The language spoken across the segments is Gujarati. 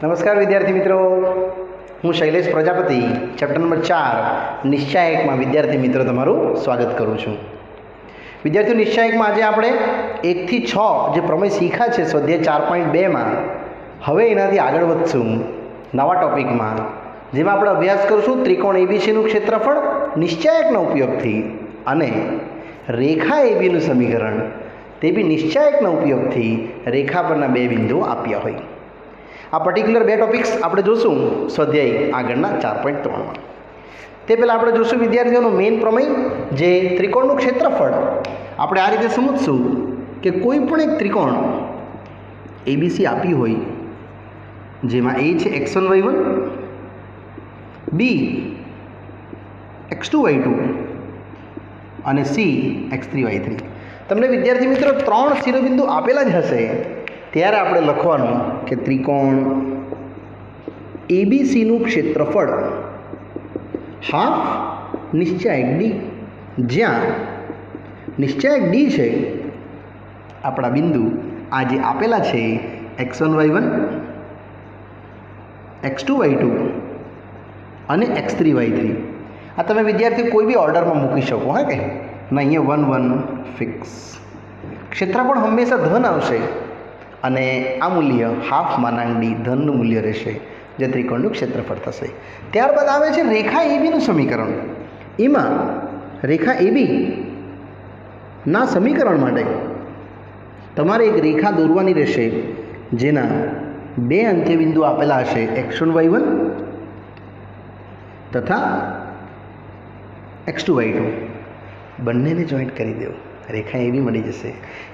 નમસ્કાર વિદ્યાર્થી મિત્રો, હું શૈલેષ પ્રજાપતિ ચેપ્ટર નંબર 4 નિશ્ચાયકમાં વિદ્યાર્થી મિત્રો તમારું સ્વાગત કરું છું. વિદ્યાર્થીઓ, નિશ્ચાયકમાં આજે આપણે 1 થી 6 જે પ્રમેય શીખ્યા છે સ્વાધ્યાય 4.2માં, હવે એનાથી આગળ વધશું નવા ટોપિકમાં, જેમાં આપણે અભ્યાસ કરશું ત્રિકોણ એબીસીનું ક્ષેત્રફળ નિશ્ચાયકના ઉપયોગથી અને રેખા એબીનું સમીકરણ, તે બી નિશ્ચાયકના ઉપયોગથી રેખા પરના બે બિંદુઓ આપ્યા હોય. આ પર્ટિક્યુલર બે ટોપિક્સ આપણે જોશું સ્વાધ્યાય આગળના 4.3માં. તે પહેલાં આપણે જોશું વિદ્યાર્થીઓનું મેઇન પ્રમેય, જે ત્રિકોણનું ક્ષેત્રફળ. આપણે આ રીતે સમજશું કે કોઈ પણ એક ત્રિકોણ એબીસી આપી હોય, જેમાં એ છે x1 y1, બી x2 y2 અને સી x3 y3. તમને વિદ્યાર્થી મિત્રો 3 શિરોબિંદુ આપેલા જ હશે, ત્યારે આપણે લખવાનું કે ત્રિકોણ એબીસીનું ક્ષેત્રફળ હાફ નિશ્ચાયક ડી, જ્યાં નિશ્ચાયક ડી છે આપણા બિંદુ આ જે આપેલા છે x1 y1, x2 y2 અને x3 y3. આ તમે વિદ્યાર્થી કોઈ બી ઓર્ડરમાં મૂકી શકો, હા કે ના? અહીંયા 1 1 ફિક્સ. ક્ષેત્રફળ હંમેશા ધન આવશે અને આ મૂલ્ય હાફ માનાંક ડી ધનનું મૂલ્ય રહેશે, જે ત્રિકોણનું ક્ષેત્રફળ થશે. ત્યારબાદ આવે છે રેખા એબીનું સમીકરણ. એમાં રેખા એબી ના સમીકરણ માટે તમારે એક રેખા દોરવાની રહેશે, જેના બે અંત્યબિંદુ આપેલા હશે x1 y1 તથા x2 y2. બંનેને જોઈન્ટ કરી દેવું, રેખા એબી મળી જશે.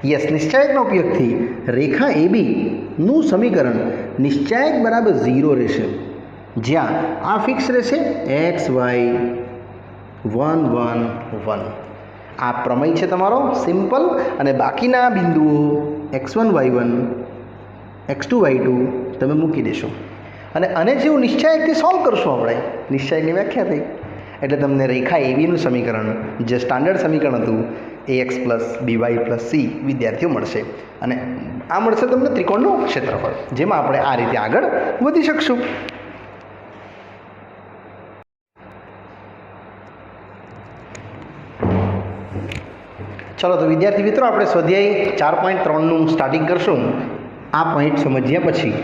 યસ, નિશ્ચાયકના ઉપયોગથી રેખા એબીનું સમીકરણ નિશ્ચાયક બરાબર 0 રહેશે, જ્યાં આ ફિક્સ રહેશે x y 1 1 1. આ પ્રમેય છે તમારો સિમ્પલ, અને બાકીના બિંદુઓ x1 y1 x2 y2 તમે મૂકી દેશો. અને જેવું નિશ્ચાયકથી સોલ્વ કરશું આપણે, નિશ્ચાયકની વ્યાખ્યા થઈ એટલે તમને રેખા એબીનું સમીકરણ, જે સ્ટાન્ડર્ડ સમીકરણ હતું, ax plus by plus c વિદ્યાર્થીઓ મળશે. અને આ મળશે તમને ત્રિકોણનું ક્ષેત્રફળ, જેમાં આપણે આ રીતે આગળ વધી શકશું. ચલો તો વિદ્યાર્થી મિત્રો, આપણે સ્વાધ્યાય 4.3નું સ્ટાર્ટિંગ કરશું આ પોઈન્ટ સમજ્યા પછી,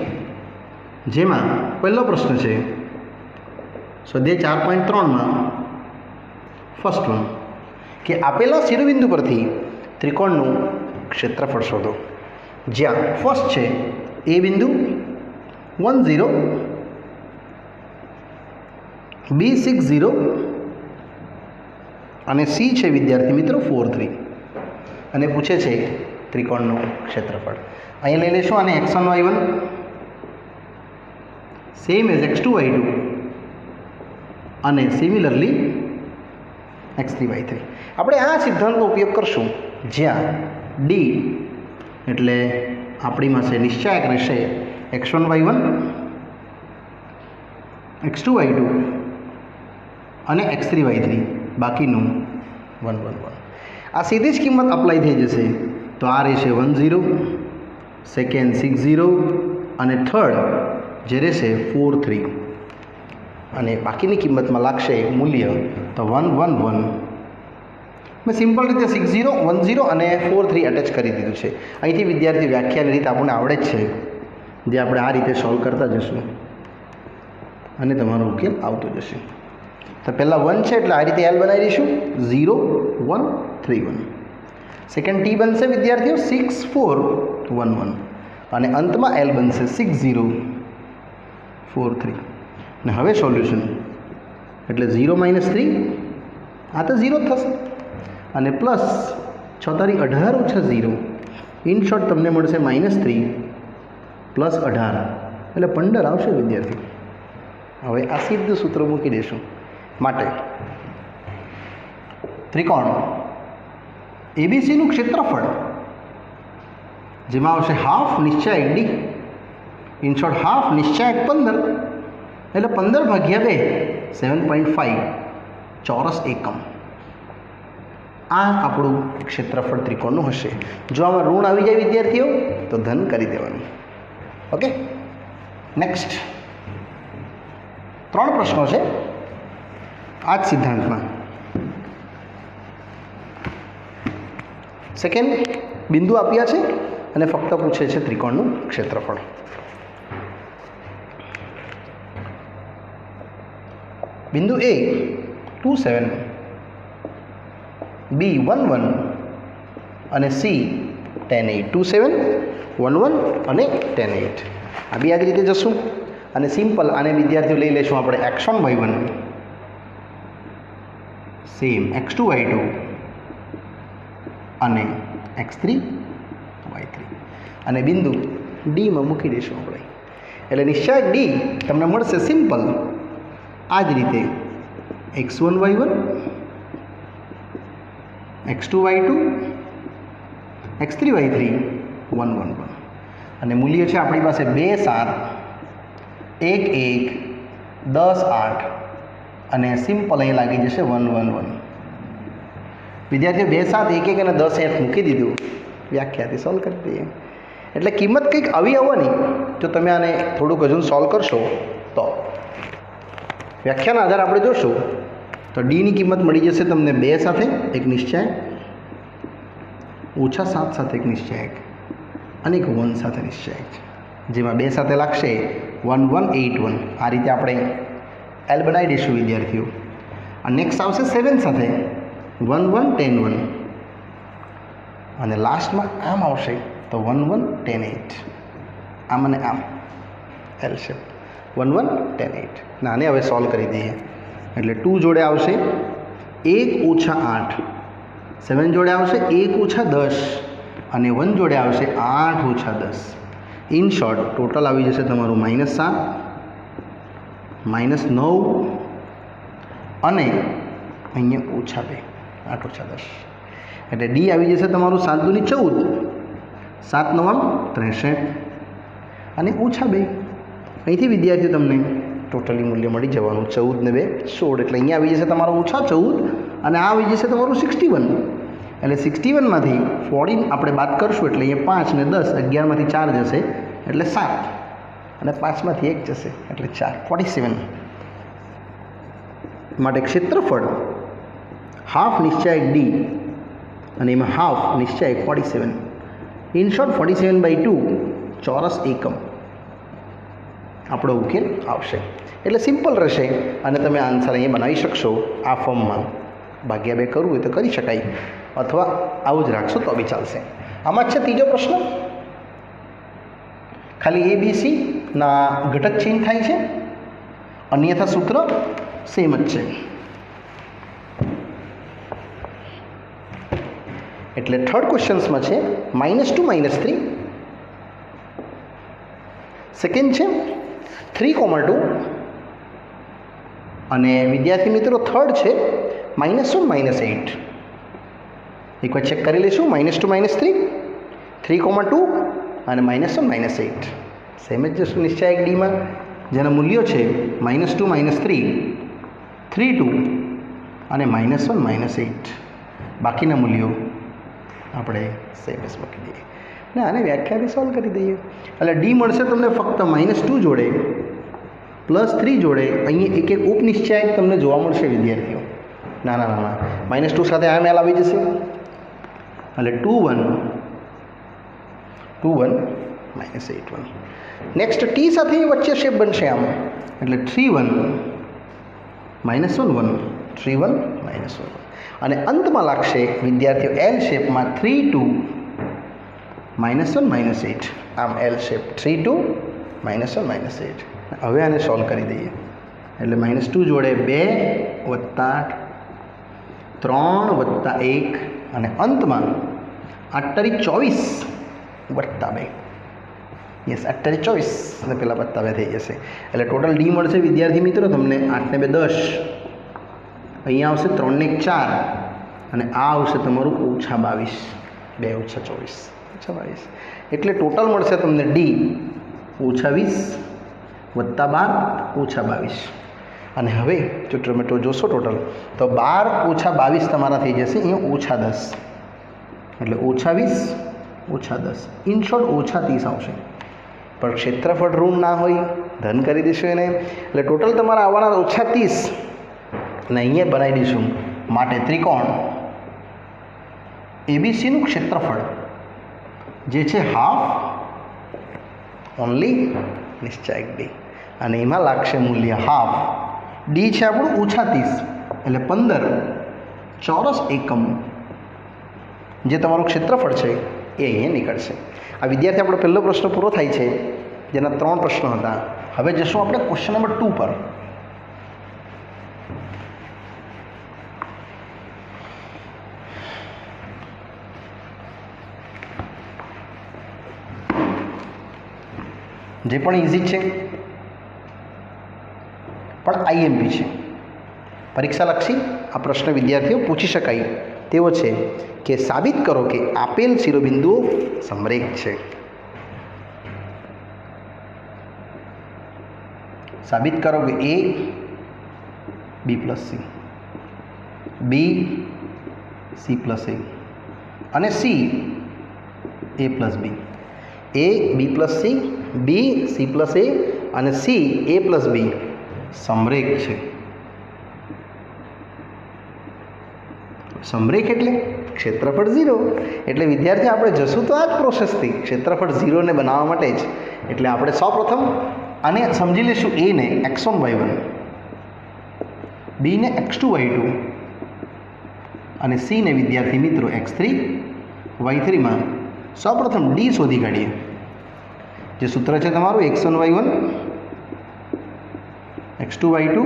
જેમાં પહેલો પ્રશ્ન છે સ્વાધ્યાય 4.3માં ફર્સ્ટ વન, કે આપેલા શિરોબિંદુ પરથી ત્રિકોણનું ક્ષેત્રફળ શોધો. જ્યાં ફર્સ્ટ છે એ બિંદુ 1 0, બી 6 0 અને સી છે વિદ્યાર્થી મિત્રો 4 3, અને પૂછે છે ત્રિકોણનું ક્ષેત્રફળ. અહીંયા લઈ લેશું આને x1 y1 same as x2 y2 અને સિમિલરલી x3 y3. આપણે આ સિદ્ધાંતનો ઉપયોગ કરશું, જ્યાં ડી એટલે આપણી પાસે નિશ્ચાયક રહેશે x1 y1 x2 y2 અને x3 y3, બાકીનું 1 1 1. આ સીધી જ કિંમત અપ્લાય થઈ જશે, તો આ રહેશે 1 0, સેકન્ડ 6 0 અને થર્ડ જે રહેશે 4 3, અને બાકીની કિંમતમાં લાગશે મૂલ્ય તો 1 1 1. મેં સિમ્પલ રીતે 6 0 1 0 અને 4 3 અટેચ કરી દીધું છે. અહીંથી વિદ્યાર્થી વ્યાખ્યાની રીત આપણને આવડે જ છે, જે આપણે આ રીતે સોલ્વ કરતા જશું અને તમારો ઉકેલ આવતો જશે. તો પહેલાં 1 છે એટલે આ રીતે એલ બનાવી દઈશું 0 1 3 1. સેકન્ડ ટી બનશે વિદ્યાર્થીઓ 6 4 1 1, અને અંતમાં એલ બનશે 6 0 4 3. અને હવે સોલ્યુશન એટલે 0 - 3, આ તો 0 થશે, અને પ્લસ 6 તારી 18 ઓછા 0, ઇન શોર્ટ તમને મળશે -3 પ્લસ 18 એટલે 15 આવશે વિદ્યાર્થી. હવે આ સીધું સૂત્ર મૂકી દઈશું. માટે ત્રિકોણ એબીસીનું ક્ષેત્રફળ, જેમાં આવશે હાફ નિશ્ચાયક ડી, ઇન શોર્ટ હાફ નિશ્ચાયક 15 એટલે 15 ભાગ્યા 2 7.5 ચોરસ એકમ. આ આપણું ક્ષેત્રફળ ત્રિકોણનું હશે. જો આમાં ઋણ આવી જાય વિદ્યાર્થીઓ તો ધન કરી દેવાનું. ઓકે, નેક્સ્ટ 3 પ્રશ્નો છે આ જ સિદ્ધાંતમાં. સેકન્ડ, બિંદુ આપ્યા છે અને ફક્ત પૂછે છે ત્રિકોણનું ક્ષેત્રફળ. બિંદુ A 2 7, B 1 1 અને C 10 8. 2 7 1 1 અને 10 8. આ બી આ જ રીતે જશું અને સિમ્પલ આને વિદ્યાર્થીઓ લઈ લેશું આપણે x1 y1 same x2 y2 અને x3 y3 અને બિંદુ ડીમાં મૂકી દઈશું આપણે. એટલે નિશ્ચય ડી તમને મળશે સિમ્પલ આ જ રીતે x1 y1 x2 y2 x3 y3 1 1 1 અને મૂલ્ય છે આપણી પાસે 2 7 1 1 10 8 અને સિમ્પલ અહીં લાગી જશે 1 1 1. વિદ્યાર્થીઓ 2 7 1 1 અને 10 8 મૂકી દીધું, વ્યાખ્યાથી સોલ્વ કરી દઈએ. એટલે કિંમત કંઈક આવી આવવાની. જો તમે આને થોડુંક હજુ સોલ્વ કરશો તો વ્યાખ્યાના આધારે આપણે જોશું તો ડીની કિંમત મળી જશે તમને 2 સાથે એક નિશ્ચયાંક, ઓછા 7 સાથે એક નિશ્ચયાંક અને એક 1 સાથે નિશ્ચયાંક, જેમાં 2 સાથે લાગશે 1 1 8 1. આ રીતે આપણે એલ બનાવી દઈશું વિદ્યાર્થીઓ. અને નેક્સ્ટ આવશે 7 સાથે 1 1 10 1 અને લાસ્ટમાં આમ આવશે તો 1 1 10 8. આમ અને આમ એલ શેપ 1 1 10 8. આને હવે સોલ્વ કરી દઈએ. એટલે 2 જોડે આવશે 1 ઓછા 8, 7 જોડે આવશે 1 ઓછા 10 અને 1 જોડે આવશે 8 ઓછા 10. ઇન શોર્ટ ટોટલ આવી જશે તમારું -7 -9 અને અહીંયા ઓછા 2 8 ઓછા 10. એટલે ડી આવી જશે તમારું 7 દુની 14, 7 9 63 અને ઓછા 2. અહીંથી વિદ્યાર્થીઓ તમને ટોટલી મૂલ્ય મળી જવાનું 14 ને 2 16. એટલે અહીંયા આવી જશે તમારો ઓછા 14 અને આ આવી જશે તમારું 61. એટલે 61માંથી 14 આપણે બાદ કરશું એટલે અહીંયા 5 ને 10, 11માંથી 4 જશે એટલે 7 અને 5માંથી 1 જશે એટલે 4 47. માટે ક્ષેત્રફળ હાફ નિશ્ચયાંક ડી અને એમાં હાફ નિશ્ચયાંક 47. ઇન શોર્ટ 47/2 ચોરસ એકમ આપણો ઉકેલ આવશે. એટલે સિમ્પલ રહેશે અને તમે આન્સર અહીંયા બનાવી શકશો આ ફોર્મમાં. ભાગ્યા 2 કરવું હોય તો કરી શકાય અથવા આવું જ રાખશો તો બી ચાલશે. આમાં જ છે ત્રીજો પ્રશ્ન. ખાલી ABC ના ઘટક ચેન્જ થાય છે, અન્યથા સૂત્ર સેમ જ છે. એટલે થર્ડ ક્વેશ્ચન્સમાં છે -2 -3. સેકન્ડ છે 3, 2 અને વિદ્યાર્થી મિત્રો થર્ડ છે -1 -8. એકવાર ચેક કરી લઈશું. -2 -3, 3, 2 અને -1 -8 સેમ જ જશું નિશ્ચયાંક ડીમાં, જેના મૂલ્યો છે -2 -3, 3 2 અને -1 -8. બાકીના મૂલ્યો આપણે સેમ જ મૂકી દઈએ ને આને વ્યાખ્યાથી સોલ્વ કરી દઈએ. એટલે ડી મળશે તમને ફક્ત -2 જોડે +3 જોડે અહીંયા એક એક ઉપનિશ્ચયાંક તમને જોવા મળશે વિદ્યાર્થીઓ. નાના -2 સાથે આ મેલ આવી જશે એટલે 2 1 -8 1. નેક્સ્ટ ટી સાથે વચ્ચે શેપ બનશે આમ એટલે 3 1 -1 1 3 1 -1 અને અંતમાં લાગશે વિદ્યાર્થીઓ એલ શેપમાં 3 2 -1 -8. આમ એલ શેપ 3 2 -1 -8. હવે આને સોલ્વ કરી દઈએ. એટલે -2 જોડે 2 + 8 3 + 1 અને અંતમાં 8 24 + 2. યસ 8 24 અને પેલા + 2 થઈ જશે. એટલે ટોટલ ડી મળશે વિદ્યાર્થી મિત્રો તમને 8 ને 2 10, અહીંયા આવશે 3 ને 1 4 અને આ આવશે તમારું -22, 2 - 24 -22. એટલે ટોટલ મળશે તમને ડી -20 + 12 -22. અને હવે જો તમે જોશો ટોટલ તો 12 - 22 તમારા થઈ જશે અહીંયા -10 એટલે -20 -10. ઇન શોર્ટ -30 આવશે. પણ ક્ષેત્રફળ ઋણ ના હોય, ધન કરી દઈશું એને. એટલે ટોટલ તમારા આવવાના -30 અને અહીંયા બનાવી દઈશું. માટે ત્રિકોણ એબીસીનું ક્ષેત્રફળ જે છે હાફ ઓનલી નિશ્ચાયક ડી, અને એમાં લાગશે મૂલ્ય હાફ. ડી છે આપણું -30 એટલે 15 ચોરસ એકમ જે તમારું ક્ષેત્રફળ છે એ અહીંયા નીકળશે. આ વિદ્યાર્થી આપણો પહેલો પ્રશ્ન પૂરો થાય છે, જેના 3 પ્રશ્નો હતા. હવે જશું આપણે ક્વેશ્ચન નંબર 2 પર. જે પણ ઇઝી છે પણ આઈએમપી છે, પરીક્ષાલક્ષી આ પ્રશ્ન વિદ્યાર્થીઓ પૂછી શકાય તેવો છે કે સાબિત કરો કે આપેલ શિરોબિંદુઓ સમરેખ છે. સાબિત કરો કે A B plus C, B C plus A અને C A plus B, A B plus C, B C plus A અને સી એ પ્લસ બી સમરેખ છે. સમરેખ એટલે ક્ષેત્રફળ 0. એટલે વિદ્યાર્થી આપણે જશું તો આ જ પ્રોસેસથી ક્ષેત્રફળ 0 ને બનાવવા માટે જ. એટલે આપણે સૌપ્રથમ આને સમજી લઈશું. એ ને x1 y1, બી ને x2 y2 અને સી ને વિદ્યાર્થી મિત્રો x3 y3 માં સૌપ્રથમ ડી શોધી કાઢીએ. જે સૂત્ર છે તમારું x1 y1 x2 y2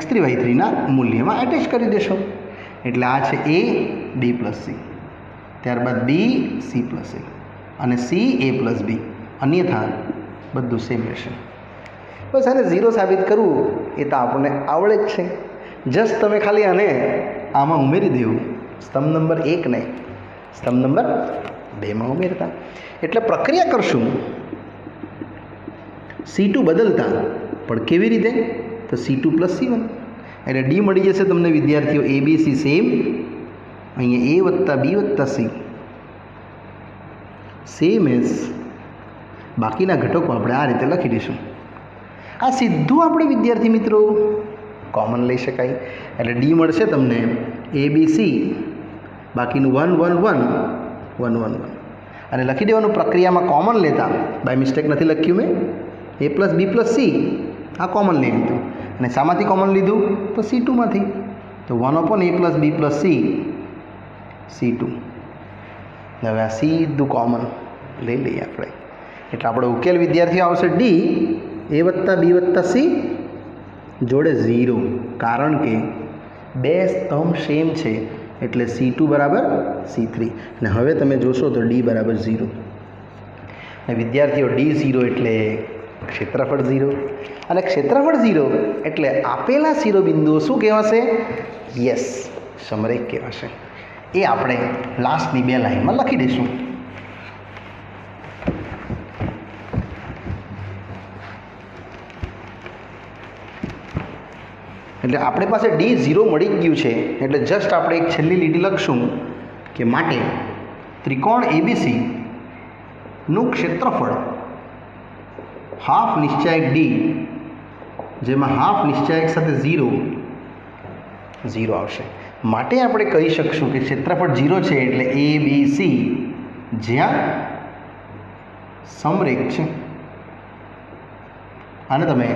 x3 y3 ના મૂલ્યમાં એટેચ કરી દેશો. એટલે આ છે એ બી પ્લસ સી, ત્યારબાદ બી સી પ્લસ એ અને સી એ પ્લસ બી, અન્યથા બધું સેમ રહેશે. બસ આને 0 સાબિત કરવું એ તો આપણને આવડે જ છે. જસ્ટ તમે ખાલી આને આમાં ઉમેરી દેવું, સ્તંભ નંબર 1 ને સ્તંભ નંબર 2માં ઉમેરતા. એટલે પ્રક્રિયા કરશું C2 બદલતા, પણ કેવી રીતે? તો C2 પ્લસ C1 એટલે ડી મળી જશે તમને વિદ્યાર્થીઓ એ બી સી સેમ, અહીંયા એ વત્તા બી વત્તા સી સેમ એઝ બાકીના ઘટકો આપણે આ રીતે લખી દઈશું. આ સીધું આપણે વિદ્યાર્થી મિત્રો કોમન લઈ શકાય. એટલે ડી મળશે તમને એ બી સી, બાકીનું 1 1 1 1 1 1 અને લખી દેવાનું પ્રક્રિયામાં કોમન લેતા. બાય મિસ્ટેક નથી લખ્યું મેં. એ પ્લસ બી પ્લસ સી આ કોમન લઈ લીધું, અને શામાંથી કોમન લીધું? તો C2માંથી. તો 1 એ પ્લસ બી પ્લસ સી C2. હવે આ સીધું કોમન લઈ લઈએ આપણે. એટલે આપણો ઉકેલ વિદ્યાર્થીઓ આવશે ડી એ વત્તા બી વત્તા સી જોડે 0, કારણ કે બે સ્તંભ સેમ છે. એટલે C2 બરાબર C3. અને હવે તમે જોશો તો ડી બરાબર 0. અને વિદ્યાર્થીઓ ડી 0 એટલે ક્ષેત્રફળ 0, અને ક્ષેત્રફળ 0 એટલે આપેલા શિરોબિંદુઓ શું કહેવાશે? યસ, સમરેખ કહેવાશે. એ આપણે લાસ્ટની 2 લાઈનમાં લખી દઈશું. એટલે આપણી પાસે ડી 0 મળી ગયું છે. એટલે જસ્ટ આપણે એક છેલ્લી લીટી લખશું કે માટે ત્રિકોણ એબીસી નું ક્ષેત્રફળ હાફ નિશ્ચાયક ડી, જેમાં હાફ નિશ્ચાયક સાથે 0 આવશે. માટે આપણે કહી શકશું કે ક્ષેત્રફળ 0 છે એટલે એ બી સી જ્યાં સમરેખ છે, આને તમે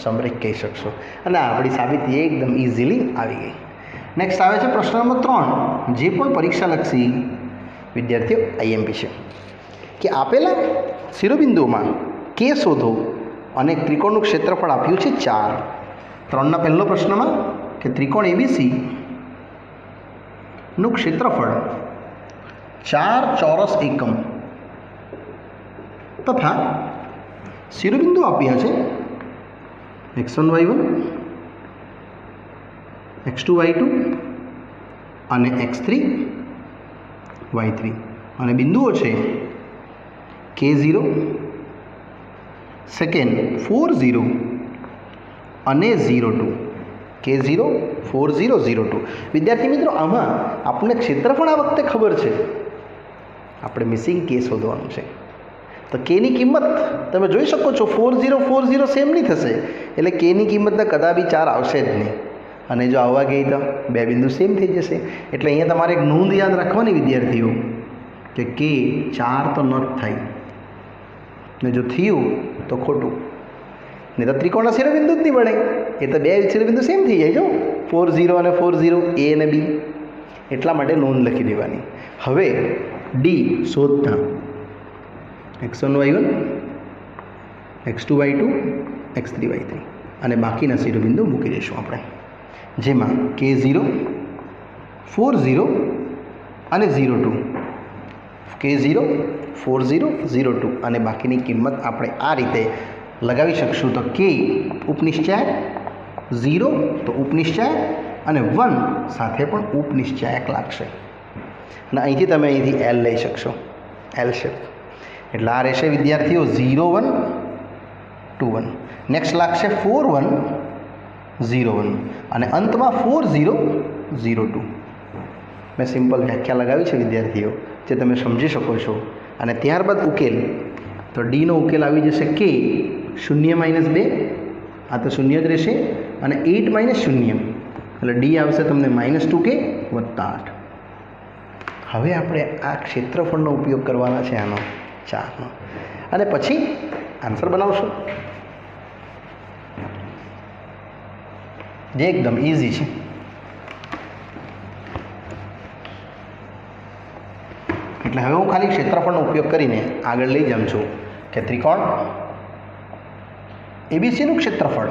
સમરેખ કહી શકશો. અને આપણી સાબિતી એકદમ ઇઝીલી આવી ગઈ. નેક્સ્ટ આવે છે પ્રશ્ન નંબર 3, જે પણ પરીક્ષાલક્ષી વિદ્યાર્થીઓ આઈએમપી છે કે આપેલા શિરોબિંદુઓમાં કે શોધો અને ત્રિકોણનું ક્ષેત્રફળ આપ્યું છે 4. 3ના પહેલો પ્રશ્નમાં કે ત્રિકોણ એબીસી નું ક્ષેત્રફળ 4 ચોરસ એકમ તથા શિરોબિંદુ આપ્યા છે x1 y1 x2 y2 અને x3 y3 અને બિંદુઓ છે K0 સેકન્ડ 4 0 અને 02. K0 4 0 02. વિદ્યાર્થી મિત્રો આમાં આપણને ક્ષેત્રફળ આ વખતે ખબર છે, આપણે મિસિંગ કે શોધવાનું છે. તો કેની કિંમત તમે જોઈ શકો છો 4040 સેમ નહીં થશે, એટલે કેની કિંમત કદાપી 4 આવશે જ નહીં. અને જો આવવા ગઈ તો બે બિંદુ સેમ થઈ જશે. એટલે અહીંયા તમારે એક નોંધ યાદ રાખવાની વિદ્યાર્થીઓ કે કે 4 તો ન જ થાય, ને જો થયું તો ખોટું, નહીં તો ત્રિકોણના શિરોબિંદુ જ નહીં બને. એ તો બે શિરોબિંદુ સેમ થઈ જાય. જો 40 અને 40 એ અને બી, એટલા માટે નોંધ લખી દેવાની. હવે ડી શોધતા x1 y1 x2 y2 x3 y3 અને બાકીના શિરોબિંદુ મૂકી દઈશું આપણે, જેમાં K0 40 અને 02, K0 40 02 અને બાકીની કિંમત આપણે આ રીતે લગાવી શકશું. તો K ઉપનિશ્ચાયક, 0 તો ઉપનિશ્ચાયક અને 1 સાથે પણ ઉપનિશ્ચાયક લાગશે. અને અહીંથી તમે અહીંથી L લઈ શકશો, L શેપ. એટલે આ રહેશે વિદ્યાર્થીઓ 0 1 2 1. નેક્સ્ટ લાગશે 4 1 0 1 અને અંતમાં 4 0 0 2. મેં સિમ્પલ વ્યાખ્યા લગાવી છે વિદ્યાર્થીઓ, જે તમે સમજી શકો છો. અને ત્યારબાદ ઉકેલ, તો ડીનો ઉકેલ આવી જશે કે 0 - 2, આ તો શૂન્ય જ રહેશે, અને 8 - 0 એટલે ડી આવશે તમને -2k + 8. હવે આપણે આ ક્ષેત્રફળનો ઉપયોગ કરવાના છે આનો 4નો, અને પછી આન્સર બનાવશું, જે એકદમ ઇઝી છે. એટલે હવે હું ખાલી ક્ષેત્રફળનો ઉપયોગ કરીને આગળ લઈ જાઉં છું કે ત્રિકોણ એબીસીનું ક્ષેત્રફળ,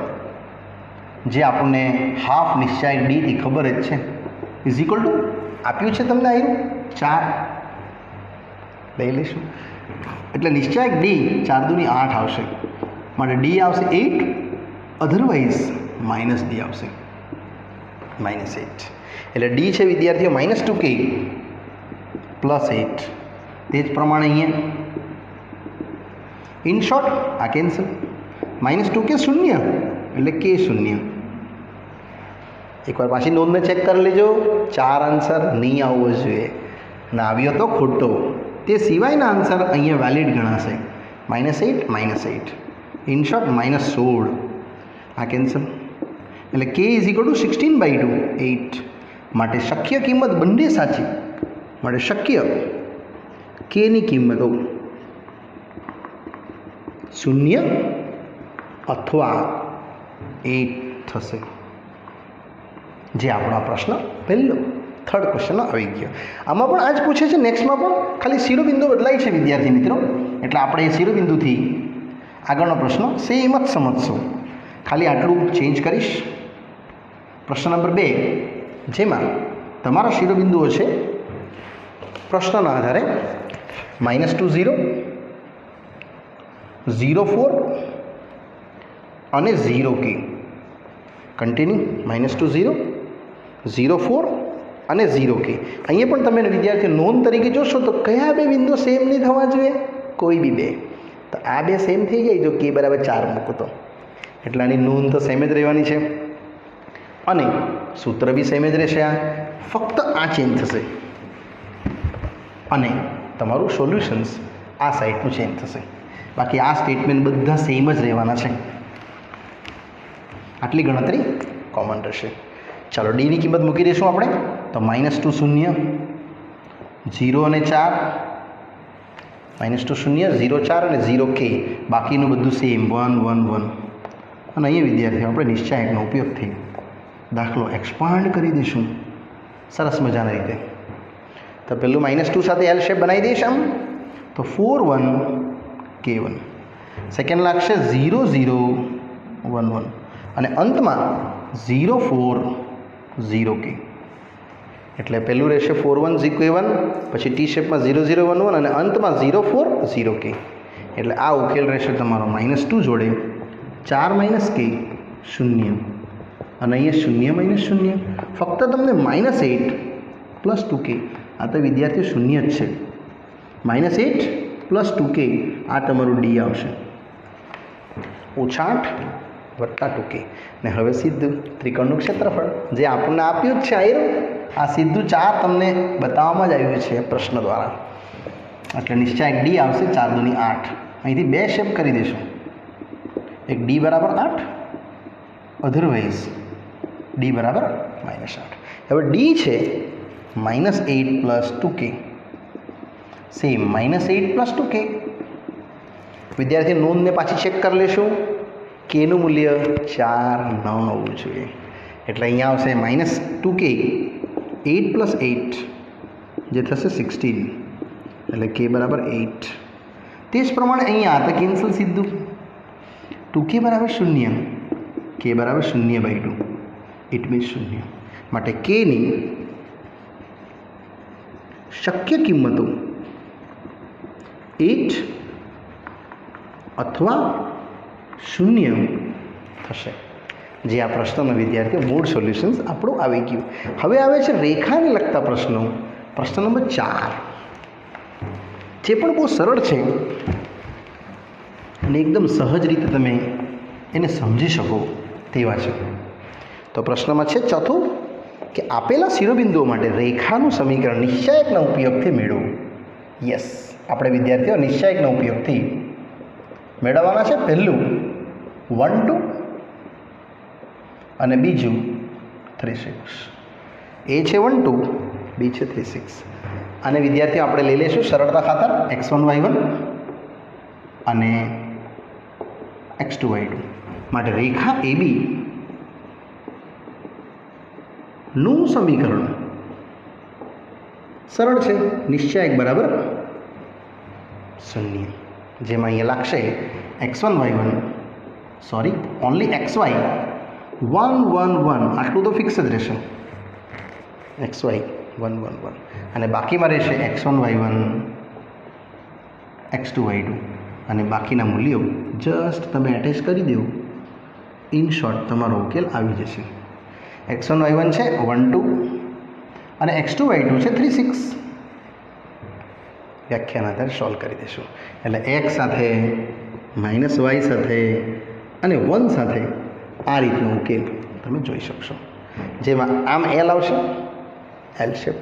જે આપણને હાફ નિશ્ચાયક ડીથી ખબર જ છે, ઇઝ ઇક્વલ ટુ આપ્યું છે તમને આવ્યું 4 લઈ લઈશું. એટલે નિશ્ચાયક ડી 4 દુની 8 આવશે, માટે ડી આવશે 8, અધરવાઇઝ માઇનસ ડી આવશે -8. એટલે ડી છે વિદ્યાર્થીઓ -2k + 8. તે જ પ્રમાણે અહીંયા ઇન શોર્ટ આ કેન્સલ, -2k શૂન્ય એટલે k શૂન્ય. એકવાર પાછી નોંધને ચેક કરી લેજો, 4 આન્સર નહીં આવવો જોઈએ, અને આવ્યો તો ખોટો. તે સિવાયના આન્સર અહીંયા વેલિડ ગણાશે. -8 -8, ઇન શોર્ટ -16 આ કેન્સલ. એટલે k = 16/2 8. માટે શક્ય કિંમત બંને સાચી, માટે શક્ય કેની કિંમતો 0 અથવા 8 થશે, જે આપણો પ્રશ્ન પહેલો થર્ડ ક્વેશ્ચન આવી ગયો. આમાં પણ આ જ પૂછે છે, નેક્સ્ટમાં પણ ખાલી શિરોબિંદુ બદલાય છે વિદ્યાર્થી મિત્રો. એટલે આપણે એ શિરોબિંદુથી આગળનો પ્રશ્ન સેમ જ સમજશું, ખાલી આટલું ચેન્જ કરીશ. પ્રશ્ન નંબર 2, જેમાં તમારા શિરોબિંદુઓ છે પ્રશ્નના આધારે -2 0 0 4 અને 0k. કન્ટિન્યુ -2 0 0 4 અને 0k. અહીંયા પણ તમે વિદ્યાર્થીઓ નોંધ તરીકે જોશો તો કયા બે બિંદુ સેમ નહીં થવા જોઈએ? કોઈ બી બે. તો આ બે સેમ થઈ જાય જો k = 4 મૂકો તો, એટલે આની નોંધ તો સેમ જ રહેવાની છે, અને સૂત્ર બી સેમ જ રહેશે. આ ફક્ત આ ચેન્જ થશે, અને તમારું સોલ્યુશન્સ આ સાઈડનું ચેન્જ થશે. બાકી આ સ્ટેટમેન્ટ બધા સેમ જ રહેવાના છે. આટલી ગણતરી કોમન રહેશે. ચાલો ડીની કિંમત મૂકી દઈશું આપણે. તો -2 0 0 અને 4, -2 0 0 4 અને 0k. બાકીનું બધું સેમ 1 1 1. અને અહીંયા વિદ્યાર્થીઓ આપણે નિશ્ચાયકનો ઉપયોગથી દાખલો એક્સપાન્ડ કરી દઈશું સરસ મજાની રીતે. તો પેલું -2 સાથે એલ શેપ બનાવી દઈશ આમ, તો 4 1 k1. સેકન્ડ લાગશે 0 0 1 1 અને અંતમાં 0 4 0k. એટલે પહેલું રહેશે 4 1 k1, પછી ટી શેપમાં 0 0 1 1 અને અંતમાં 0 4 0k. એટલે આ ઉકેલ રહેશે તમારો -2 જોડે 4 - k 0, અને અહીંયા 0 - 0. ફક્ત તમને -8 + 2k. આ તો વિદ્યાર્થીઓ શૂન્ય જ છે. -8 + 2k આ તમારું ડી આવશે, -8 + 2k. ને હવે સીધું ત્રિકોણનું ક્ષેત્રફળ જે આપણને આપ્યું જ છે, આ સીધું 4 તમને બતાવવામાં જ આવ્યું છે પ્રશ્ન દ્વારા. એટલે નિશ્ચાયક ડી આવશે 4 દુની 8. અહીંથી બે શેપ કરી દઈશું, એક ડી બરાબર 8, અધરવાઇઝ ડી બરાબર -8. હવે ડી છે -8 plus 2k, same -8 plus 2k. વિદ્યાર્થી નોંધને પાછી ચેક કરી લેશું. કેનું મૂલ્ય 4 ન હોવું જોઈએ, એટલે અહીંયા આવશે -2k, 8 પ્લસ 8 જે થશે 16, એટલે k બરાબર 8. તે જ પ્રમાણે અહીંયા તો કેન્સલ સીધું, 2k બરાબર 0, k બરાબર 0/2, ઇટ મીન્સ 0. માટે kની શક્ય કિંમતો 8 અથવા 0 થશે. જે આ પ્રશ્નનો વિદ્યાર્થીઓ મૂળ સોલ્યુશન્સ આપણું આવી ગયું. હવે આવે છે રેખાને લગતા પ્રશ્નો. પ્રશ્ન નંબર 4, જે પણ બહુ સરળ છે અને એકદમ સહજ રીતે તમે એને સમજી શકો તેવા છે. તો પ્રશ્નમાં છે ચોથું કે આપેલા શિરોબિંદુઓ માટે રેખાનું સમીકરણ નિશ્ચાયકના ઉપયોગથી મેળવો. યસ, આપણે વિદ્યાર્થીઓ નિશ્ચાયકના ઉપયોગથી મેળવવાના છે. પહેલું 1 2 અને બીજું 3 6. એ છે 1 2, બી છે 3 6. અને વિદ્યાર્થીઓ આપણે લઈ લઈશું સરળતા ખાતર x1 y1 અને x2 y2. માટે રેખા AB નું સમીકરણ સરળ છે, નિશ્ચાયક બરાબર 0. જેમાં અહીંયા લાગશે x1 y1, sorry only xy 1 1 1, આટલું તો ફિક્સ જ રહેશે, xy 1 1 1, અને બાકીમાં રહેશે x1 y1, x2 y2, અને બાકીના મૂલ્યો જસ્ટ તમે એટેચ કરી દો. ઇન શોર્ટ તમારો ઉકેલ આવી જશે. x1 y1 છે 1 2 અને x2 y2 છે 3 6. વ્યાખ્યાના આધારે સોલ્વ કરી દઈશું. એટલે x સાથે -y સાથે અને 1 સાથે આ રીતનો ઉકેલ તમે જોઈ શકશો. જેમાં આમ L આવશે, L શેપ,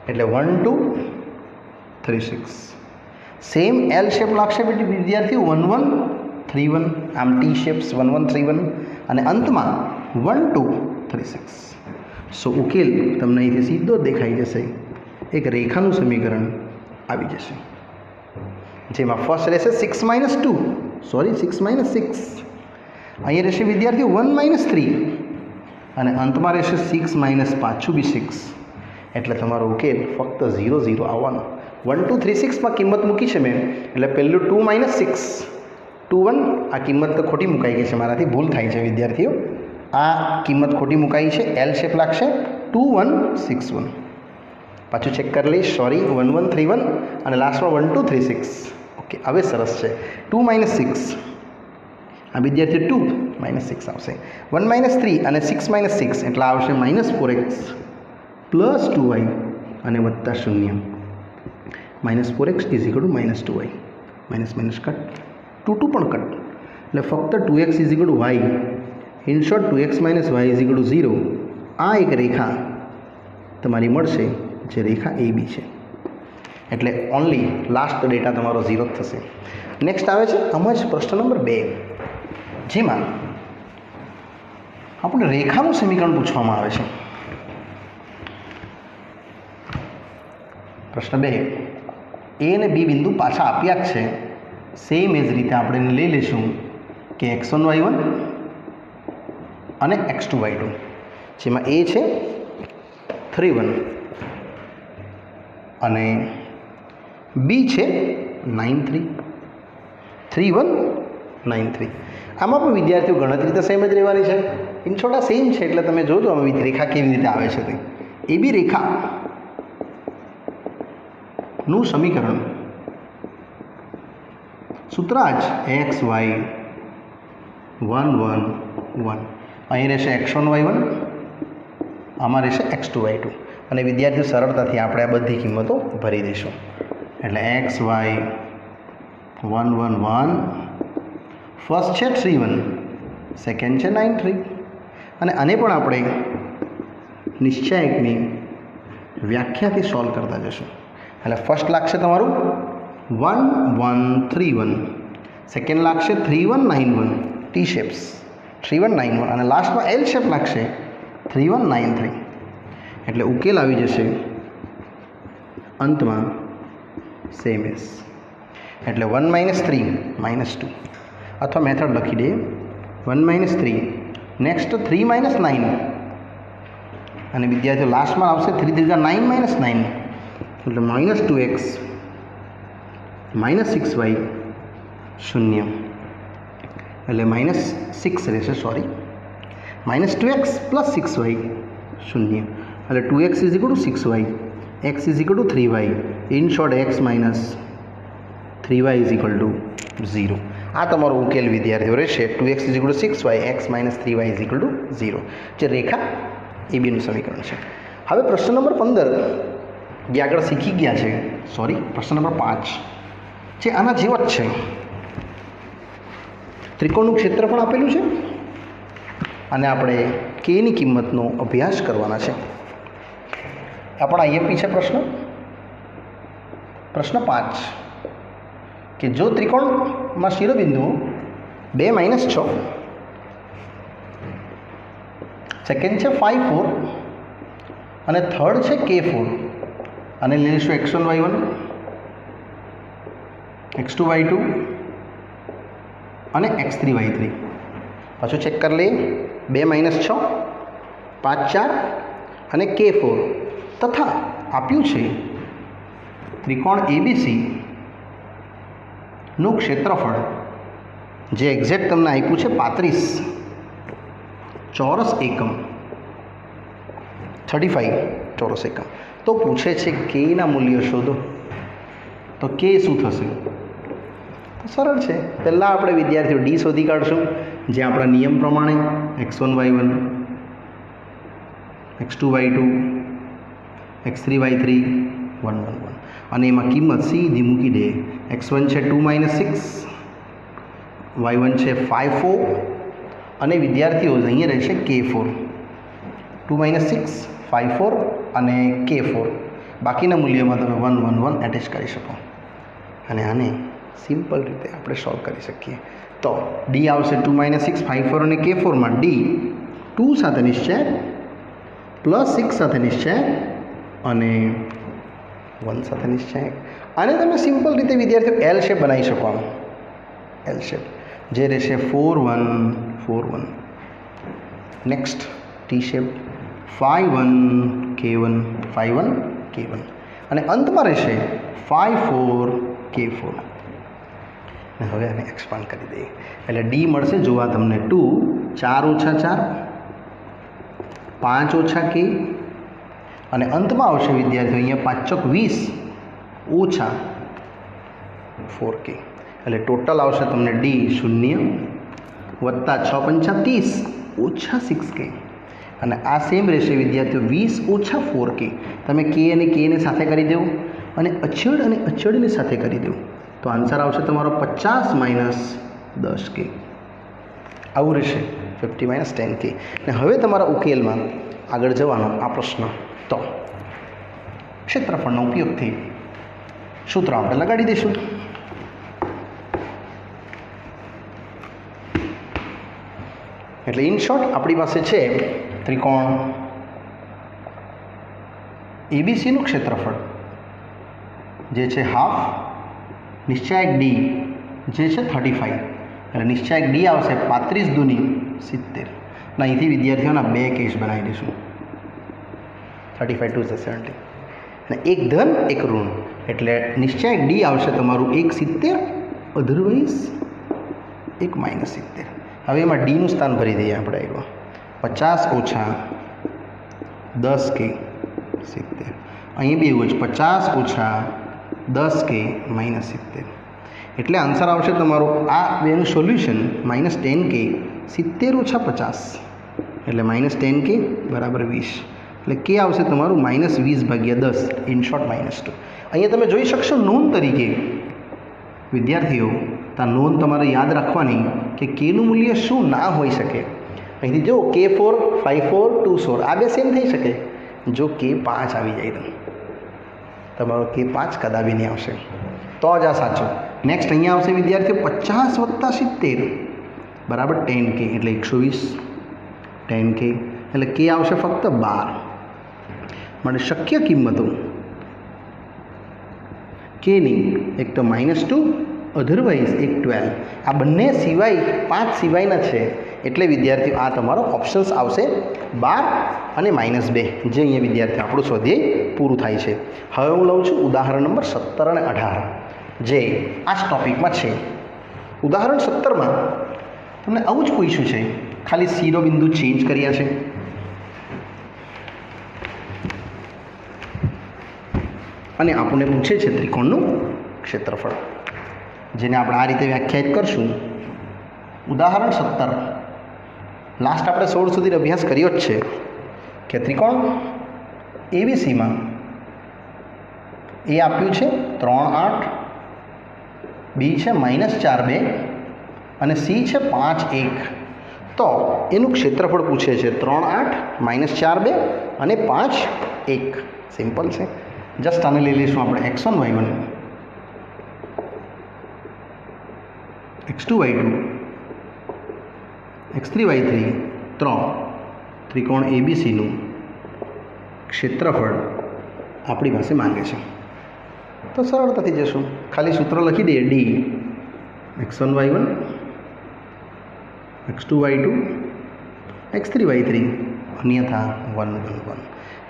એટલે 1 2 3 6. સેમ L શેપ લાગશે વિદ્યાર્થી 1 1 3 1, આમ T શેપ્સ 1 1 3 1, અને અંતમાં 1 2 3 6. સો ઉકેલ તમને અહીંથી સીધો જ દેખાઈ જશે. એક રેખાનું સમીકરણ આવી જશે, જેમાં ફર્સ્ટ રહેશે 6 2, સોરી 6 6. અહીંયા રહેશે વિદ્યાર્થીઓ 1 3, અને અંતમાં રહેશે 6 પાછું બી 6. એટલે તમારો ઉકેલ ફક્ત 0 0 આવવાનો. 1 2 3 6 માં કિંમત મૂકી છે મેં, એટલે પહેલું 2 6 2 1. આ કિંમત તો ખોટી મુકાઈ ગઈ છે, મારાથી ભૂલ થાય છે વિદ્યાર્થીઓ. આ કિંમત ખોટી મુકાઈ છે, L શેપ લાગશે 2 1 6 1. પાછું ચેક કરી લઈશ, સોરી 1 1 3 1, અને લાસ્ટમાં 1 2 3 6. ઓકે, હવે સરસ છે. 2 6, આ વિદ્યાર્થી 2 6 આવશે. 1 3 અને 6 6, એટલે આવશે -4x પ્લસ 2y અને વત્તા 0. -4x is equal to -2y, minus cut, 2 2 પણ કટ, એટલે ફક્ત 2x is equal to y. In short 2x - y is equal to 0. આ એક રેખા તમારી મળશે, જે રેખા AB છે. એટલે ઓનલી લાસ્ટ ડેટા તમારો 0 જ થશે. નેક્સ્ટ આવે છે આમાં જ પ્રશ્ન નંબર 2, જેમાં આપણે રેખાનું સમીકરણ પૂછવામાં આવે છે. પ્રશ્ન 2, A અને B બિંદુ પાછા આપ્યા જ છે. સેમ એ જ રીતે આપણે એને લઈ લઈશું કે x1 y1 અને x2 y2, જેમાં A છે 3 1 અને B છે 9 3. 3 1 9 3. આમાં પણ વિદ્યાર્થીઓ ગણતરી તો સેમ જ રહેવાની છે. ઇન છોટા સેમ છે, એટલે તમે જોજો આમાં રેખા કેવી રીતે આવે છે તે. AB રેખાનું સમીકરણ સૂત્ર જ x y 1 1 1. અહીં રહેશે x1 y1, આમાં રહેશે x2 y2, અને વિદ્યાર્થીઓ સરળતાથી આપણે આ બધી કિંમતો ભરી દઈશું. એટલે x y 1 1 1, ફર્સ્ટ છે 3 1, સેકન્ડ છે 9 3, અને આને પણ આપણે નિશ્ચાયકની વ્યાખ્યાથી સોલ્વ કરતા જશું. એટલે ફર્સ્ટ લાગશે તમારું 1 1 3 1, સેકન્ડ લાગશે 3191 ટી શેપ્સ 3191 અને લાસ્ટમાં એલ શેપ લાગશે 3193. એટલે ઉકેલ આવી જશે અંતમાં સેમ એસ. એટલે 1 - 3 - 2 અથવા મેથડ લખી દઈએ 1 - 3 નેક્સ્ટ 3 - 9 અને વિદ્યાર્થીઓ લાસ્ટમાં આવશે 3 × 9 - 9 એટલે -2x -6y 0 એટલે -6 રહેશે સોરી -2x + 6y 0 એટલે 2x = 6y x = 3y in short x - 3y = 0. આ તમારો ઉકેલ વિદ્યાર્થીઓ રહેશે 2x = 6y x - 3y = 0 જે રેખા એબીનું સમીકરણ છે. હવે પ્રશ્ન નંબર 15 જે આગળ શીખી ગયા છે પ્રશ્ન નંબર 5 જે આના જેવો જ છે. ત્રિકોણનું ક્ષેત્રફળ આપેલું છે અને આપણે કેની કિંમતનો અભ્યાસ કરવાના છે. આપણા આઈએમપી છે પ્રશ્ન 5 કે જો ત્રિકોણમાં શિરોબિંદુઓ 2 - 6 સેકન્ડ છે 5 4 અને થર્ડ છે K4 અને લઈશું x1 y1 x2 y2 અને x3 y3. પાછું ચેક કરી લઈએ 2 - 6 5 4 અને K4 તથા આપ્યું છે ત્રિકોણ ABC નું ક્ષેત્રફળ જે એક્ઝેક્ટ તમને આપ્યું છે 35 ચોરસ એકમ 35 ચોરસ એકમ. તો પૂછે છે કેના મૂલ્યો શોધો. તો કે શું થશે? તો સરળ છે. પહેલાં આપણે વિદ્યાર્થીઓ ડી શોધી કાઢશું જે આપણા નિયમ પ્રમાણે x1 y1 x2 y2 x3 y3 1 1 1 અને એમાં કિંમત સીધી મૂકી દે. x1 છે 2 - 6 y1 છે 5 4 અને વિદ્યાર્થીઓ અહીંયા રહેશે K4 2 - 6 5 4 અને K4 બાકીના મૂલ્યમાં તમે 1 1 1 એટેચ કરી શકો અને આને સિમ્પલ રીતે આપણે સોલ્વ કરી શકીએ. તો ડી આવશે 2 - 6 5 4 અને K4 માં ડી 2 સાથે નિશ્ચય +6 સાથે નિશ્ચય અને 1 સાથે નિશ્ચય. આને તમે સિમ્પલ રીતે વિદ્યાર્થીઓ એલ શેપ બનાવી શકો. એલ શેપ જે રહેશે 4 1 4 1. Next T shape 5 1 K1 5 1 K1 અને અંતમાં રહેશે 5 4 K4. અને હવે આને એક્સપાન્ડ કરી દઈએ એટલે ડી મળશે જોવા તમને 2 4 - 4 5 - K અને અંતમાં આવશે વિદ્યાર્થીઓ અહીંયા 5 ચોક 20 - 4K એટલે ટોટલ આવશે તમને ડી 0 વત્તા 6 × 5 30 - 6K અને આ સેમ રહેશે વિદ્યાર્થીઓ 20 - 4K. તમે કે અને કેને સાથે કરી દેવું અને અચળ અને અચળને સાથે કરી દેવું તો આન્સર આવશે તમારો 50 - 10K. આવું રહેશે 50 - 10K. અને હવે તમારા ઉકેલમાં આગળ જવાનો આ પ્રશ્ન. તો ક્ષેત્રફળનો ઉપયોગથી સૂત્ર આપણે લગાડી દઈશું. એટલે ઇન શોર્ટ આપણી પાસે છે ત્રિકોણ એબીસીનું ક્ષેત્રફળ જે છે હાફ નિશ્ચાયક ડી જે છે 35 એટલે નિશ્ચાયક ડી આવશે 35 દૂની 70 અને અહીંથી વિદ્યાર્થીઓના બે કેસ બનાવી દઈશું 35 2 70 અને એક ધન એક ઋણ એટલે નિશ્ચાયક ડી આવશે તમારું 170 અધરવાઇઝ 1 - 70. હવે એમાં ડીનું સ્થાન ભરી દઈએ આપણે. આવ્યો 50 - 10K 70. અહીં બી એવું જ 50 - 10K - 70 એટલે આન્સર આવશે તમારો આ બેનું સોલ્યુશન -10K 70 - 50 એટલે -10K બરાબર 20 એટલે કે આવશે તમારું -20/10 ઇન શોર્ટ -2. અહીંયા તમે જોઈ શકશો નોંધ તરીકે વિદ્યાર્થીઓ તો નોંધ તમારે યાદ રાખવાની કે કેનું મૂલ્ય શું ના હોઈ શકે. અહીંથી જો K4 5 4 2 4 આ બે સેમ થઈ શકે. જો K5 આવી જાય તો તમારો K5 કદાપી નહીં આવશે તો જ આ સાચું. નેક્સ્ટ અહીંયા આવશે વિદ્યાર્થીઓ 50 વત્તા 70 બરાબર 10k એટલે 120 10k એટલે k આવશે ફક્ત 12 માટે શક્ય કિંમતો k ની એક તો -2 અધરવાઇઝ એક 12 આ બંને સિવાય 5 સિવાયના છે એટલે વિદ્યાર્થીઓ આ તમારો ઓપ્શન્સ આવશે 12 અને -2 જે અહીંયા વિદ્યાર્થીઓ આપણું સ્વાધ્યાય પૂરું થાય છે. હવે હું લઉં છું ઉદાહરણ નંબર 17 અને 18 જે આ જ ટોપિકમાં છે. ઉદાહરણ 17માં તમને આવું જ પૂછ્યું છે, ખાલી શિરોબિંદુ ચેન્જ કર્યા છે. અને આપણને પૂછે છે ત્રિકોણનું ક્ષેત્રફળ, જેને આપણે આ રીતે વ્યાખ્યાયિત કરશું. ઉદાહરણ 17 લાસ્ટ આપણે 16 સુધી અભ્યાસ કર્યો જ છે કે ત્રિકોણ એબીસીમાં એ આપ્યું છે 3 8, બી છે -4 2 અને સી છે 5 1. તો એનું ક્ષેત્રફળ પૂછે છે 3 8 -4 2 અને 5 1. સિમ્પલ છે. જસ્ટ આને લઈ લઈશું આપણે x1 y1 x2 y2 x3 y3 ત્રિકોણ એબીસીનું ક્ષેત્રફળ આપણી પાસે માંગે છે. તો સરળતાથી જશું, ખાલી સૂત્ર લખી દઈએ D x1 y1 x2 y2 x3 y3 અન્યથા 1 1 1.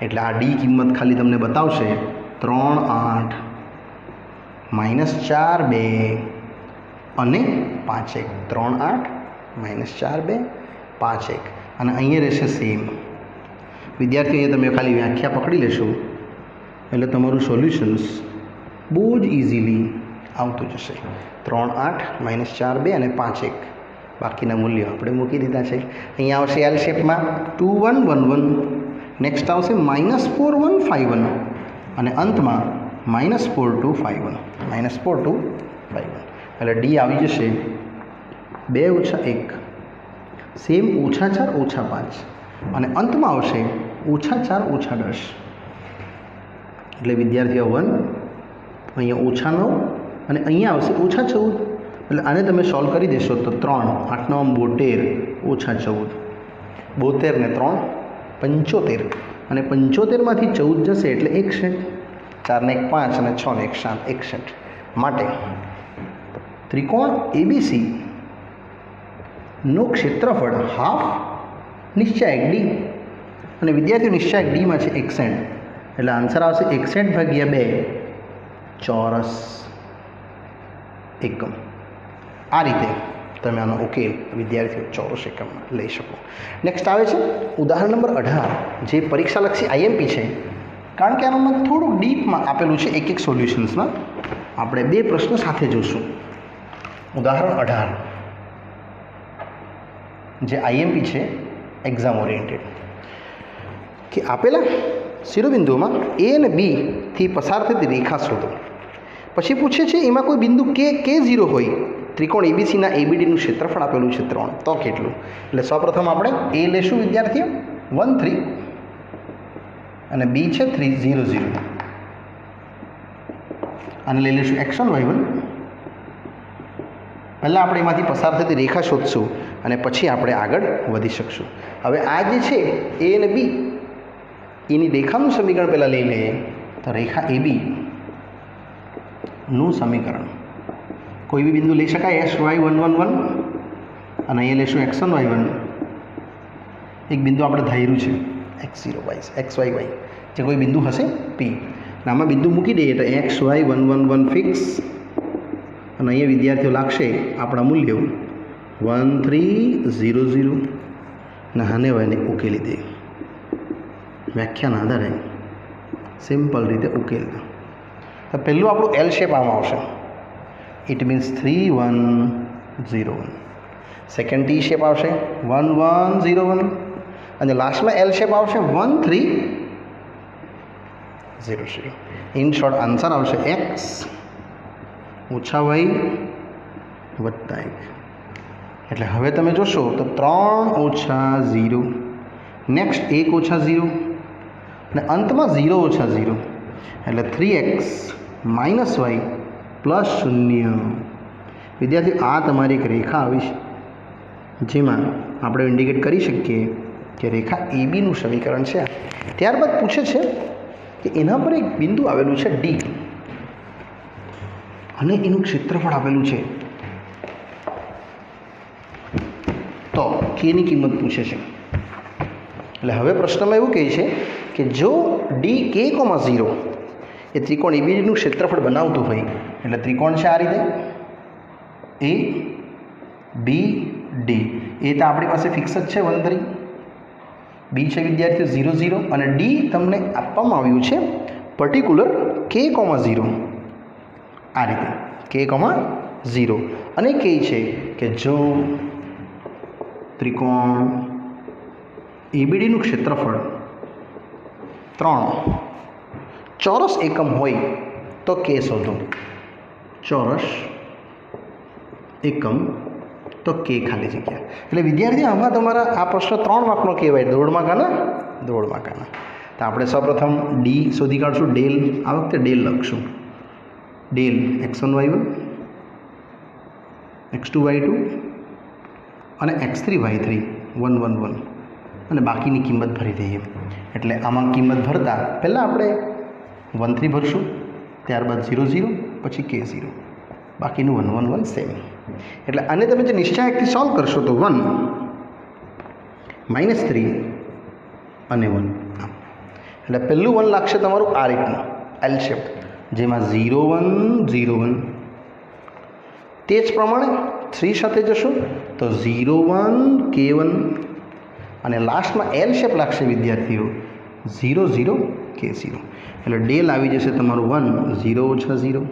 એટલે આ ડી કિંમત ખાલી તમને બતાવશે 3 8 -4 2 અને 5 1. 3 8 -4 2 5 1 અને અહીંયા રહેશે સેમ. વિદ્યાર્થીઓ અહીંયા તમે ખાલી વ્યાખ્યા પકડી લેશો એટલે તમારું સોલ્યુશન્સ બહુ જ ઇઝીલી આવતું જશે. 3 8 -4 2 અને 5 1 બાકીના મૂલ્યો આપણે મૂકી દીધા છે. અહીંયા આવશે એલ શેપમાં 2 1 1 1. નેક્સ્ટ આવશે -4 1 5 1 અને અંતમાં -4 2 5 1 -4 2 5 1. એટલે ડી આવી જશે 2 - 1 સેમ -4 -5 અને અંતમાં આવશે -4 -10. એટલે વિદ્યાર્થીઓ 1 અહીંયા -9 અને અહીંયા આવશે -14. એટલે આને તમે સોલ્વ કરી દેશો તો 3 8 9 72 -14 72 ને 3 75 અને 75માંથી 14 જશે એટલે 61. 4 ને 1 5 અને 6 ને 1 7 61. માટે ત્રિકોણ એબીસી નું ક્ષેત્રફળ હાફ નિશ્ચાયક ડી અને વિદ્યાર્થીઓ નિશ્ચાયક ડીમાં છે 61. એટલે આન્સર આવશે 61/2 ચોરસ એકમ. આ રીતે તમે આનો ઉકેલ વિદ્યાર્થીઓ ચોરસ એકમમાં લઈ શકો. નેક્સ્ટ આવે છે ઉદાહરણ નંબર 18 જે પરીક્ષાલક્ષી આઈએમપી છે. કારણ કે આમાં થોડુંક ડીપમાં આપેલું છે એક સોલ્યુશન્સમાં. આપણે 2 પ્રશ્નો સાથે જોશું. ઉદાહરણ 18 જે આઈએમપી છે એક્ઝામ ઓરિએન્ટેડ, કે આપેલા શિરોબિંદુઓમાં એ અને બી થી પસાર થતી રેખા શોધો. પછી પૂછે છે એમાં કોઈ બિંદુ K0 હોય. ત્રિકોણ એબીસીના એબીડીનું ક્ષેત્રફળ આપેલું છે 3, તો કેટલું? એટલે સૌપ્રથમ આપણે એ લેશું વિદ્યાર્થીઓ 1 3 અને બી છે 3 0 0. અને લઈ લઈશું x1 y1. પહેલાં આપણે એમાંથી પસાર થતી રેખા શોધશું અને પછી આપણે આગળ વધી શકશું. હવે આ જે છે એ અને બી એની રેખાનું સમીકરણ પહેલાં લઈ લઈએ. તો રેખા એબી નું સમીકરણ કોઈ બી બિંદુ લઈ શકાય x y 1 1 1 અને અહીંયા લેશું x1 y1. એક બિંદુ આપણે ધાર્યું છે x0 y x y y જે કોઈ બિંદુ હશે p. આમાં બિંદુ મૂકી દઈએ તો x y 1 1 1 ફિક્સ અને અહીંયા વિદ્યાર્થીઓ લાગશે આપણા મૂલ્યો 1 3 0 0 અને આને વાયને ઉકેલી દે. વ્યાખ્યાના આધારે સિમ્પલ રીતે ઉકેલ. તો પહેલું આપણું એલ શેપ આમાં આવશે. It means 3 1 0 1. Second T shape આવશે 1 1 0 1 અને લાસ્ટમાં એલ શેપ આવશે 1 3 0 0. ઇન શોર્ટ આન્સર આવશે x ઓછા y વત્તા 1. એટલે હવે તમે જોશો તો 3 ઓછા 0 નેક્સ્ટ 1 ઓછા 0 અને અંતમાં 0 ઓછા 0 એટલે 3x માઇનસ y +0। વિદ્યાર્થી આ તમારી એક રેખા આવી છે, જેમાં આપણે ઇન્ડિકેટ કરી શકીએ કે રેખા એબીનું સમીકરણ છે। ત્યારબાદ પૂછે છે કે એના પર એક બિંદુ આવેલું છે ડી અને એનું ક્ષેત્રફળ આપેલું છે, તો કેની કિંમત પૂછે છે। એટલે હવે પ્રશ્નમાં એવું કહે છે કે જો DK,0 એ ત્રિકોણ એબીનું ક્ષેત્રફળ બનાવતું હોય, એટલે ત્રિકોણ છે આ રીતે ABD, એ તો આપણી પાસે ફિક્સ જ છે 1 3, બી છે વિદ્યાર્થીઓ 0 0 અને ડી તમને આપવામાં આવ્યું છે પર્ટિક્યુલર K,0 આ રીતે K,0 અને કહે છે કે જો ત્રિકોણ એબીડીનું ક્ષેત્રફળ 3 ચોરસ એકમ હોય તો K શોધો। ચોરસ એકમ તો K ખાલી જગ્યા। એટલે વિદ્યાર્થી આમાં તમારા આ પ્રશ્ન 3 માર્કનો કહેવાય, દોડમાકાના। તો આપણે સૌપ્રથમ ડી શોધી કાઢશું, ડેલ, આ વખતે ડેલ લખશું, del x1 y1 x2 y2 અને x3 y3 1 1 1 અને બાકીની કિંમત ભરી દઈએ। એટલે આમાં કિંમત ભરતા પહેલાં આપણે 1 3 ભરશું, ત્યારબાદ 0 0, પછી K0, બાકીનું 1 1 1 સેમ। એટલે આને તમે જે નિશ્ચાયકથી સોલ્વ કરશો તો 1 -3 અને 1 આમ। એટલે પહેલું 1 લાગશે તમારું આ રીતનું એલ શેપ, જેમાં 0 1 0 1, તે જ પ્રમાણે 3 સાથે જશો તો 0 1 K1 અને લાસ્ટમાં એલ શેપ લાગશે વિદ્યાર્થીઓ 0 0 K0। એટલે ડેલ આવી જશે તમારું 1 0 - 0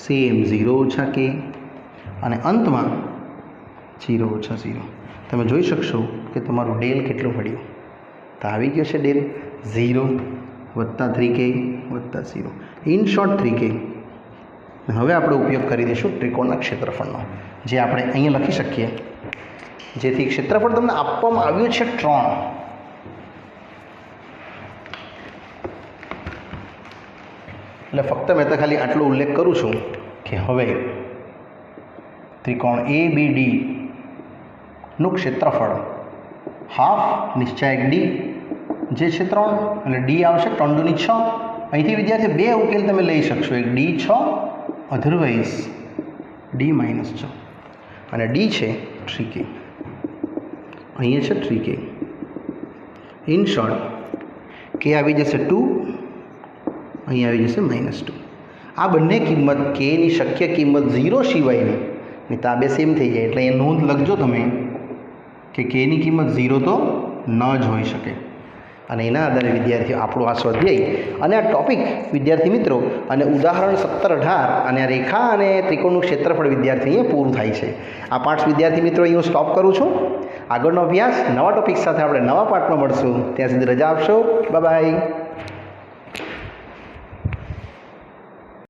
સેમ 0 - K અને અંતમાં 0 - 0। તમે જોઈ શકશો કે તમારું ડેલ કેટલું મળ્યું, તો આવી ગયો છે del 0 + 3K + 0, in short 3K। હવે આપણે ઉપયોગ કરી દઈશું ત્રિકોણના ક્ષેત્રફળનો, જે આપણે અહીંયા લખી શકીએ, જેથી ક્ષેત્રફળ તમને આપવામાં આવ્યું છે 3। એટલે ફક્ત મેં તો ખાલી આટલો ઉલ્લેખ કરું છું કે હવે ત્રિકોણ ABD નું ક્ષેત્રફળ હાફ નિશ્ચાયક ડી જે છે 3, એટલે ડી આવશે 3 × 6। અહીંથી વિદ્યાર્થી બે ઉકેલ તમે લઈ શકશો, એક D6 અધરવાઇઝ D - 6 અને ડી છે 3K, અહીંયા છે 3K। ઇન શોર્ટ K આવી જશે 2, અહીં આવી જશે -2। આ બંને કિંમત Kની શક્ય કિંમત 0 સિવાયની, નહીં તો આ બે સેમ થઈ જાય। એટલે એ નોંધ લખજો તમે કે Kની કિંમત 0 તો ન જ હોઈ શકે। અને એના આધારે વિદ્યાર્થીઓ આપણું આ સ્વાધ્યાય અને આ ટૉપિક વિદ્યાર્થી મિત્રો અને ઉદાહરણ 17 18 અને આ રેખા અને ત્રિકોણનું ક્ષેત્રફળ વિદ્યાર્થી અહીંયા પૂરું થાય છે। આ પાઠ વિદ્યાર્થી મિત્રો અહીં હું સ્ટોપ કરું છું। આગળનો અભ્યાસ નવા ટૉપિક સાથે આપણે નવા પાઠમાં મળશું, ત્યાં સુધી રજા આપશો, બાય બાય।